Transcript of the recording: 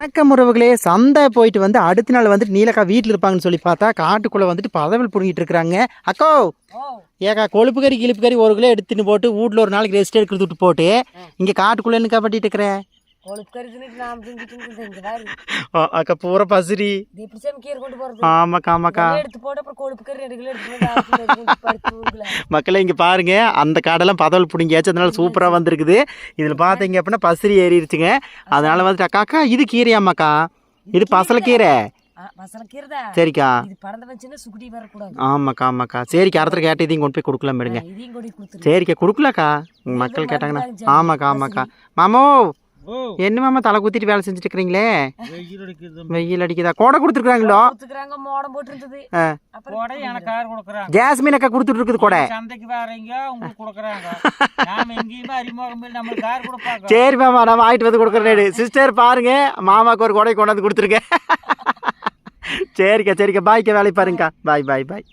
வணக்கம் உறவுகளே. சந்தை போயிட்டு வந்து அடுத்த நாள் வந்துட்டு நீலக்கா வீட்டில் இருப்பாங்கன்னு சொல்லி பார்த்தா காட்டுக்குள்ளே வந்துட்டு பதவல் பிடுங்கிட்டு இருக்கிறாங்க. அக்கோ ஏக்கா கொழுப்பு கறி கிழிப்பு கறி 1 கிலோ எடுத்துன்னு போட்டு வீட்டில் ஒரு நாளைக்கு ரெஸ்ட் எடுக்கிறது விட்டு போட்டு இங்கே காட்டுக்குள்ளே என்னக்கா பண்ணிட்டு இருக்கிறேன்? அக்கா பூரா பசுரி. ஆமாக்கா ஆமாக்கா. மக்களே இங்கே பாருங்க, அந்த காடெல்லாம் பதவல் பிடிங்கியாச்சு, அதனால சூப்பராக வந்திருக்குது. இதில் பார்த்தீங்க அப்படின்னா பசுரி ஏறிடுச்சுங்க. அதனால வந்துட்டு அக்கா அக்கா இது கீரையாமாக்கா? இது பசலக்கீரை. சரிக்கா. ஆமாக்கா ஆமாக்கா. சரிக்கா, அடுத்த கேட்ட இதையும் கொண்டு போய் கொடுக்கலாம் மேடுங்க. சரிக்கா கொடுக்கலக்கா, மக்கள் கேட்டாங்கன்னா. ஆமாக்கா ஆமாக்கா. மாமோ என்ன மாமா தலை குத்திட்டு வேலை செஞ்சுட்டு இருக்கிறீங்களே? வெயில் அடிக்குதா? கோடை கொடுத்துருக்காங்களோ? ஜாஸ்மின் அக்கா கொடுத்துட்டு இருக்குது கோடை. சரி மாமா, நான் வாங்கிட்டு வந்து கொடுக்குறேன். சிஸ்டர் பாருங்க, மாமாவுக்கு ஒரு கோடை கொண்டாந்து கொடுத்துருக்கேன். சரிக்கா சரிக்கா, பாய்க்கா, வேலை பாருங்கக்கா. பாய் பாய் பாய்.